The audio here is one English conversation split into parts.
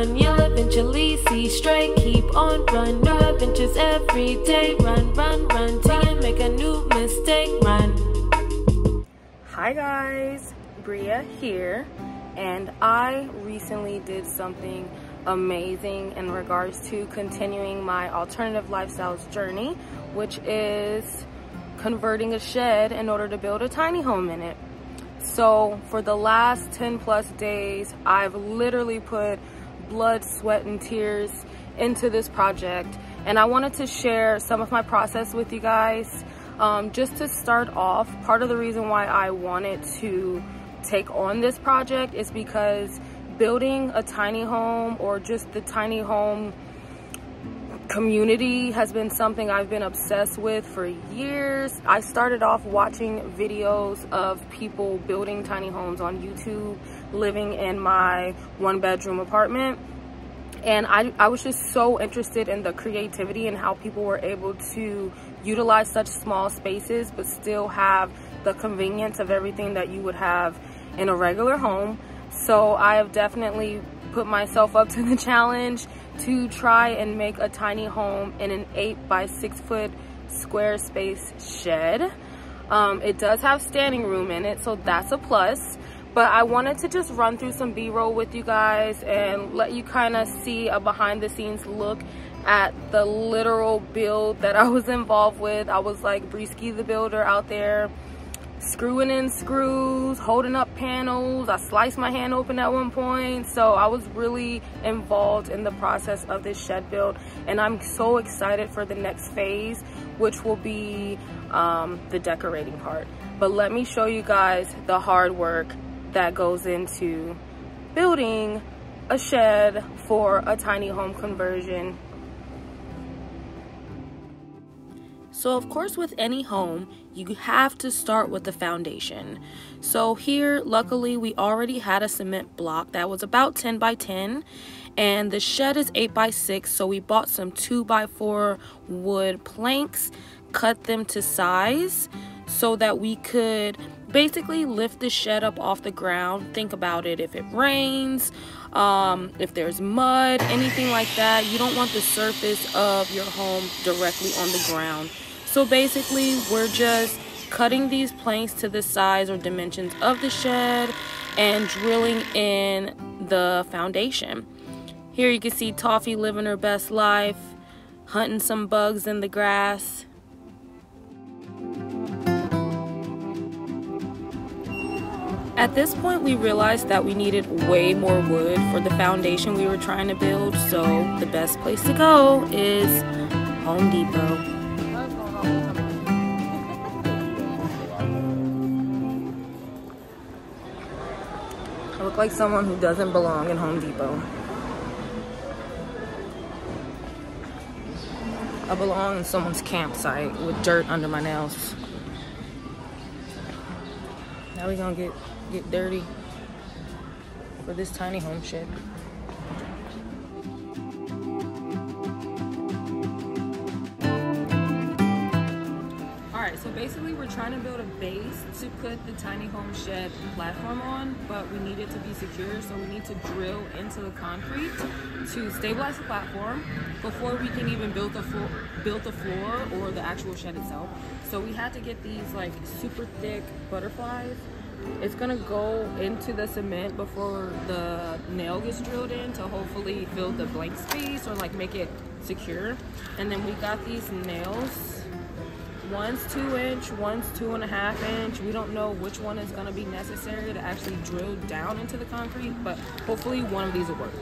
run, you'll eventually see straight. Keep on run, new adventures every day. Run, run, run, till you make a new mistake. Run. Hi guys, Bria here, and I recently did something amazing in regards to continuing my alternative lifestyles journey, which is converting a shed in order to build a tiny home in it. So for the last 10 plus days, I've literally put blood, sweat, and tears into this project, and I wanted to share some of my process with you guys. Just to start off, part of the reason why I wanted to take on this project is because building a tiny home, or just the tiny home community, has been something I've been obsessed with for years. I started off watching videos of people building tiny homes on YouTube, living in my 1-bedroom apartment. And I was just so interested in the creativity and how people were able to utilize such small spaces but still have the convenience of everything that you would have in a regular home. So I have definitely put myself up to the challenge to try and make a tiny home in an 8 by 6 foot square space shed. It does have standing room in it, so that's a plus. But I wanted to just run through some B-roll with you guys and let you kind of see a behind the scenes look at the literal build that I was involved with. I was like Brisky the builder out there, screwing in screws, holding up panels. I sliced my hand open at one point. So I was really involved in the process of this shed build, and I'm so excited for the next phase, which will be the decorating part. But let me show you guys the hard work that goes into building a shed for a tiny home conversion. So of course, with any home, you have to start with the foundation. So here, luckily, we already had a cement block that was about 10 by 10, and the shed is 8 by 6. So we bought some 2 by 4 wood planks, cut them to size so that we could basically lift the shed up off the ground. Think about it, if it rains, if there's mud, anything like that, you don't want the surface of your home directly on the ground. So basically, we're just cutting these planks to the size or dimensions of the shed and drilling in the foundation. Here you can see Toffee living her best life, hunting some bugs in the grass. At this point, we realized that we needed way more wood for the foundation we were trying to build, so the best place to go is Home Depot. I look like someone who doesn't belong in Home Depot. I belong in someone's campsite with dirt under my nails. Now we're gonna get dirty for this tiny home shed. Alright, so basically we're trying to build a base to put the tiny home shed platform on, but we need it to be secure, so we need to drill into the concrete to stabilize the platform before we can even build the floor or the actual shed itself. So we had to get these like super thick butterflies. It's gonna go into the cement before the nail gets drilled in to hopefully fill the blank space or like make it secure. And then we got these nails. One's 2 inch, one's 2.5 inch. We don't know which one is gonna be necessary to actually drill down into the concrete, but hopefully one of these will work.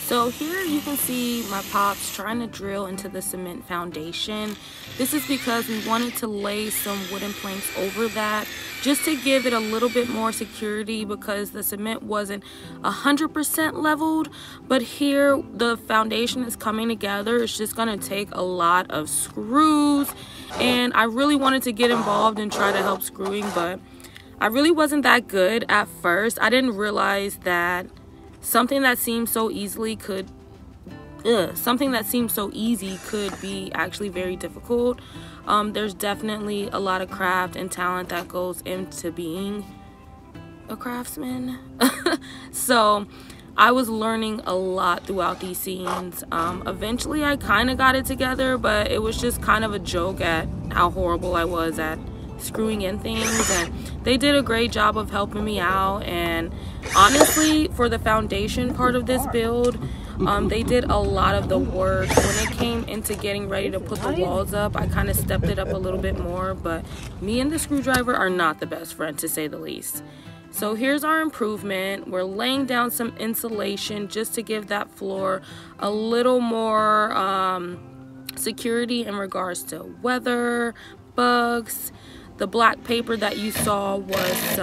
So here you can see my pops trying to drill into the cement foundation. This is because we wanted to lay some wooden planks over that just to give it a little bit more security, because the cement wasn't 100% leveled. But here the foundation is coming together. It's just gonna take a lot of screws, and I really wanted to get involved and try to help screwing, but I really wasn't that good at first. I didn't realize that something that seemed so easy could be actually very difficult. There's definitely a lot of craft and talent that goes into being a craftsman. So I was learning a lot throughout these scenes. Eventually I kind of got it together, but it was just kind of a joke at how horrible I was at screwing in things, and they did a great job of helping me out. And honestly, for the foundation part of this build, they did a lot of the work. When it came into getting ready to put the walls up, I kind of stepped it up a little bit more, but me and the screwdriver are not the best friends, to say the least. So here's our improvement. We're laying down some insulation just to give that floor a little more security in regards to weather, bugs. The black paper that you saw was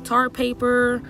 tar paper.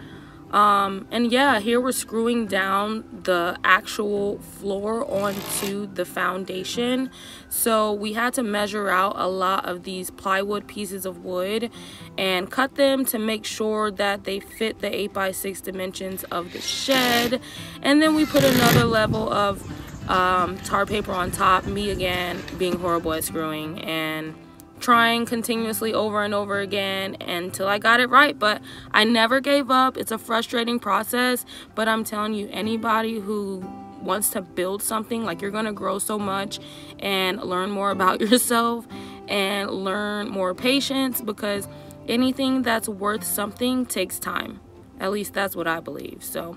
And yeah, here we're screwing down the actual floor onto the foundation. So we had to measure out a lot of these plywood pieces of wood and cut them to make sure that they fit the 8x6 dimensions of the shed. And then we put another level of tar paper on top, me again being horrible at screwing and trying continuously over and over again until I got it right. But I never gave up. It's a frustrating process, but I'm telling you, anybody who wants to build something, like, you're gonna grow so much and learn more about yourself and learn more patience, because anything that's worth something takes time. At least that's what I believe. So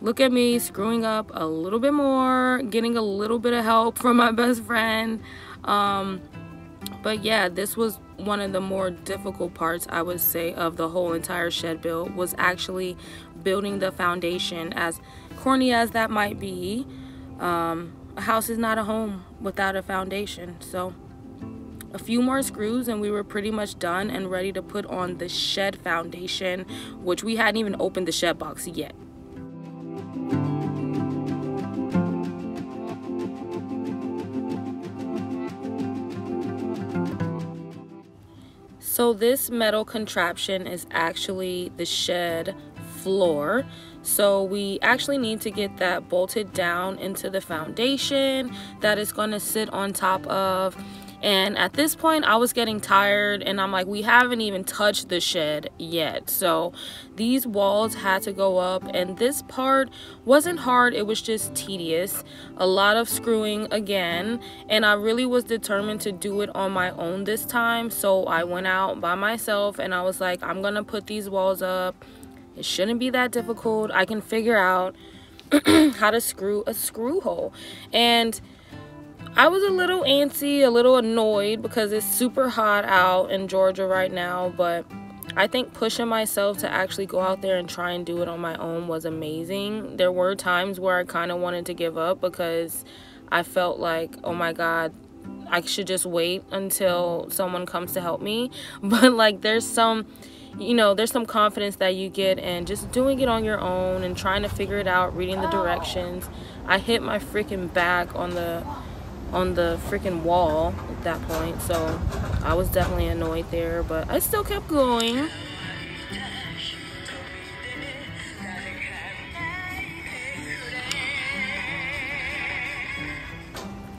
look at me screwing up a little bit more, getting a little bit of help from my best friend. But yeah, this was one of the more difficult parts, I would say, of the whole entire shed build, was actually building the foundation. As corny as that might be, a house is not a home without a foundation. So a few more screws and we were pretty much done and ready to put on the shed foundation, which we hadn't even opened the shed box yet. So this metal contraption is actually the shed floor. So we actually need to get that bolted down into the foundation that is going to sit on top of. And at this point I was getting tired and I'm like, we haven't even touched the shed yet. So these walls had to go up, and this part wasn't hard, it was just tedious. A lot of screwing again, and I really was determined to do it on my own this time. So I went out by myself and I was like, I'm gonna put these walls up. It shouldn't be that difficult. I can figure out how to screw a screw hole. And I was a little antsy, a little annoyed because it's super hot out in Georgia right now, but I think pushing myself to actually go out there and try and do it on my own was amazing. There were times where I kind of wanted to give up because I felt like, oh my God, I should just wait until someone comes to help me. But like, there's some, you know, there's some confidence that you get in just doing it on your own and trying to figure it out, reading the directions. I hit my freaking back on the freaking wall at that point, so I was definitely annoyed there, but I still kept going.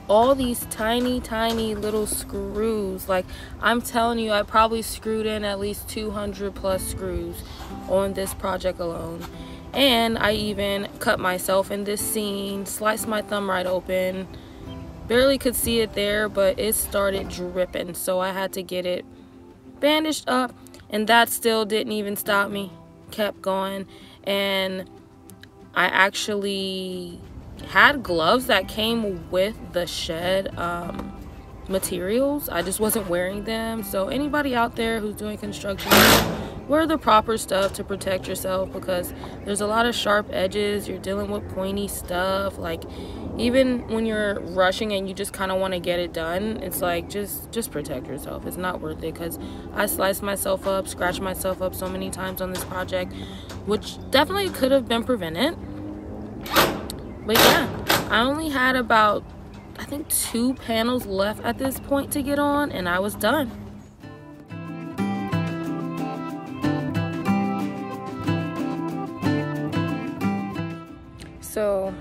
All these tiny little screws, like, I'm telling you, I probably screwed in at least 200 plus screws on this project alone. And I even cut myself in this scene, sliced my thumb right open. Barely could see it there, but it started dripping, so I had to get it bandaged up, and that still didn't even stop me. Kept going, and I actually had gloves that came with the shed materials. I just wasn't wearing them. So anybody out there who's doing construction, wear the proper stuff to protect yourself, because there's a lot of sharp edges. You're dealing with pointy stuff. Like, even when you're rushing and you just kind of want to get it done, it's like, just protect yourself. It's not worth it, because I sliced myself up, scratched myself up so many times on this project, which definitely could have been prevented. But yeah, I only had about, I think, 2 panels left at this point to get on, and I was done. So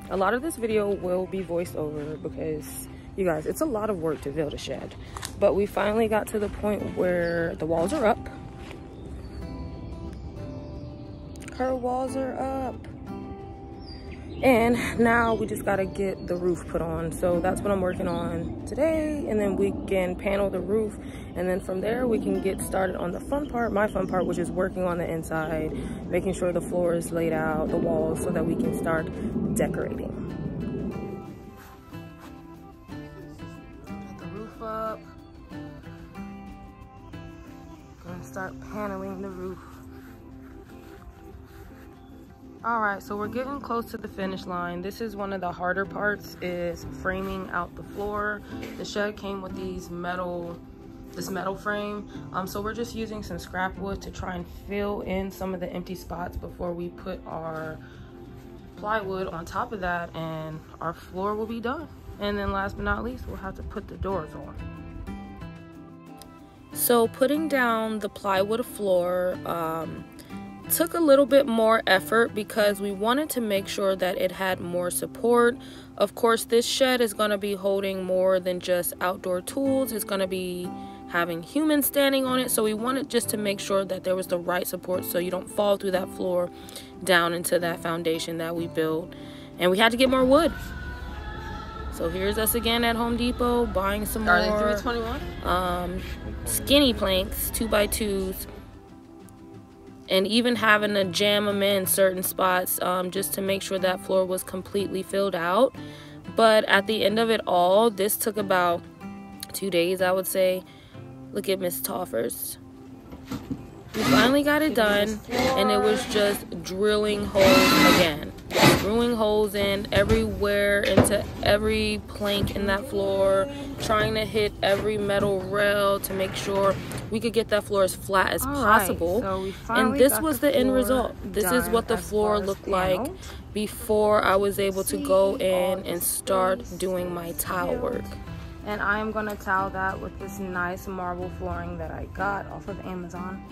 a lot of this video will be voiced over because, you guys, it's a lot of work to build a shed. But we finally got to the point where the walls are up. her walls are up. And now we just gotta get the roof put on. So that's what I'm working on today. And then we can panel the roof. And then from there, we can get started on the fun part, my fun part, which is working on the inside, making sure the floor is laid out, the walls, so that we can start decorating. Get the roof up. Gonna start paneling the roof. All right, so we're getting close to the finish line. This is one of the harder parts, is framing out the floor. The shed came with this metal frame. So we're just using some scrap wood to try and fill in some of the empty spots before we put our plywood on top of that, and our floor will be done. And then last but not least, we'll have to put the doors on. So putting down the plywood floor, took a little bit more effort because we wanted to make sure that it had more support. Of course, this shed is going to be holding more than just outdoor tools. It's going to be having humans standing on it, so we wanted just to make sure that there was the right support so you don't fall through that floor down into that foundation that we built. And we had to get more wood. So here's us again at Home Depot buying some more 321 skinny planks, 2x2s. And even having to jam them in certain spots just to make sure that floor was completely filled out. But at the end of it all, this took about 2 days, I would say. Look at Miss Toffers. We finally got it done, and it was just drilling holes again. Screwing holes in everywhere, into every plank in that floor, trying to hit every metal rail to make sure we could get that floor as flat as possible. So and this was the end result. This is what the floor looked like before I was able to go in and start doing my tile work. And I'm gonna tile that with this nice marble flooring that I got off of Amazon.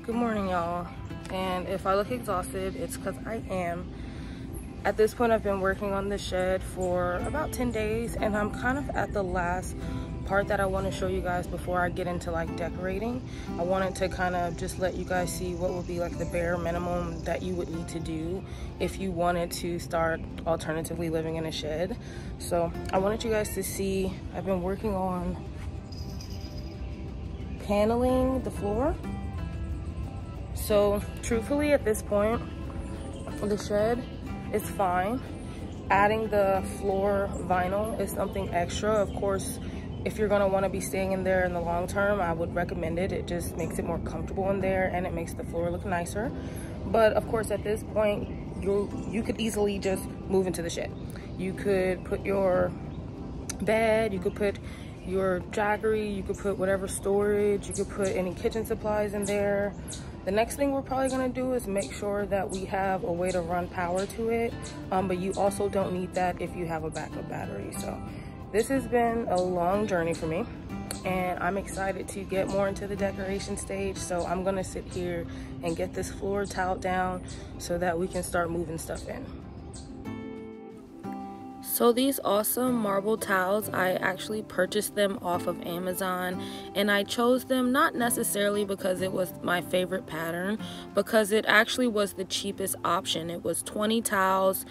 Good morning, y'all. And if I look exhausted, it's because I am. At this point, I've been working on the shed for about 10 days, and I'm kind of at the last part that I want to show you guys before I get into like decorating. I wanted to kind of just let you guys see what would be like the bare minimum that you would need to do if you wanted to start alternatively living in a shed. So I wanted you guys to see, I've been working on paneling the floor. So truthfully, at this point, the shed is fine. Adding the floor vinyl is something extra. Of course, if you're gonna wanna be staying in there in the long term, I would recommend it. It just makes it more comfortable in there, and it makes the floor look nicer. But of course, at this point, you could easily just move into the shed. You could put your bed, you could put your jaggery, you could put whatever storage, you could put any kitchen supplies in there. The next thing we're probably gonna do is make sure that we have a way to run power to it, but you also don't need that if you have a backup battery. So this has been a long journey for me, and I'm excited to get more into the decoration stage. So I'm gonna sit here and get this floor tiled down so that we can start moving stuff in. So these awesome marble tiles, I actually purchased them off of Amazon, and I chose them not necessarily because it was my favorite pattern, because it actually was the cheapest option. It was 20 tiles,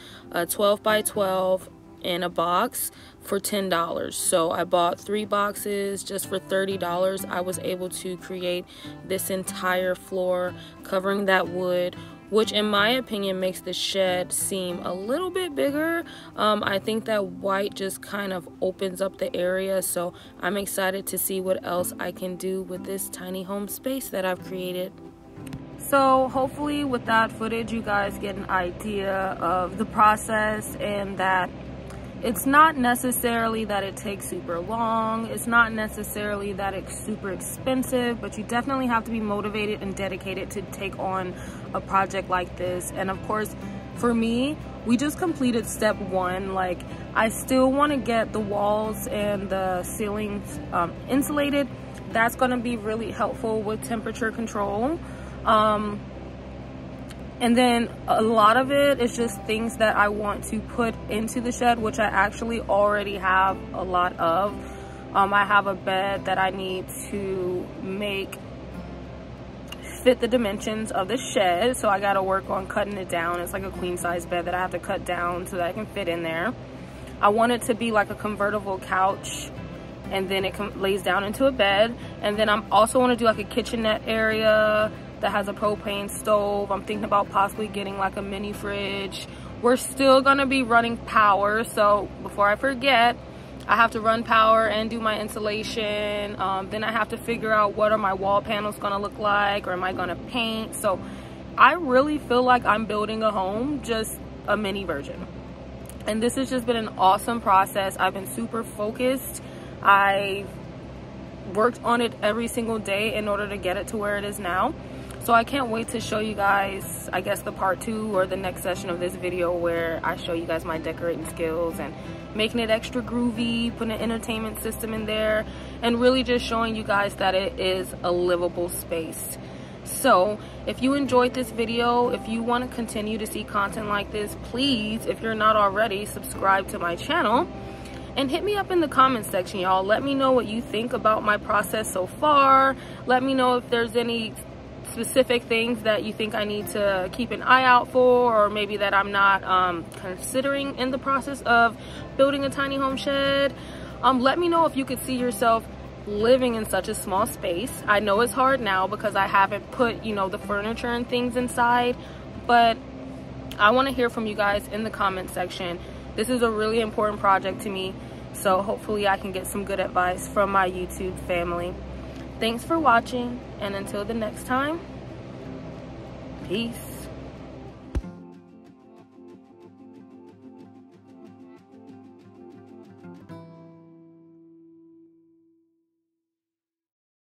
12 by 12 in a box for $10. So I bought 3 boxes just for $30. I was able to create this entire floor covering that wood, which in my opinion makes the shed seem a little bit bigger. I think that white just kind of opens up the area, so I'm excited to see what else I can do with this tiny home space that I've created. So hopefully with that footage you guys get an idea of the process, and that it's not necessarily that it takes super long. It's not necessarily that it's super expensive, but you definitely have to be motivated and dedicated to take on a project like this. And of course, for me, we just completed step 1. Like, I still want to get the walls and the ceilings insulated. That's going to be really helpful with temperature control. And then a lot of it is just things that I want to put into the shed, which I actually already have a lot of. I have a bed that I need to make fit the dimensions of the shed. So I got to work on cutting it down. It's like a queen size bed that I have to cut down so that I can fit in there. I want it to be like a convertible couch, and then it lays down into a bed. And then I'm also want to do like a kitchenette area that has a propane stove. I'm thinking about possibly getting like a mini fridge. We're still gonna be running power, so before I forget, I have to run power and do my insulation. Then I have to figure out what are my wall panels gonna look like, or am I gonna paint? So I really feel like I'm building a home, just a mini version. And this has just been an awesome process. I've been super focused. I worked on it every single day in order to get it to where it is now. So I can't wait to show you guys, I guess, the part 2 or the next session of this video where I show you guys my decorating skills and making it extra groovy, putting an entertainment system in there, and really just showing you guys that it is a livable space. So if you enjoyed this video, if you want to continue to see content like this, please, if you're not already, subscribe to my channel. And hit me up in the comment section, y'all. Let me know what you think about my process so far. Let me know if there's any specific things that you think I need to keep an eye out for, or maybe that I'm not considering in the process of building a tiny home shed. Let me know if you could see yourself living in such a small space. I know it's hard now because I haven't put, you know, the furniture and things inside, but I want to hear from you guys in the comment section. This is a really important project to me, so hopefully I can get some good advice from my YouTube family. Thanks for watching, and until the next time, peace.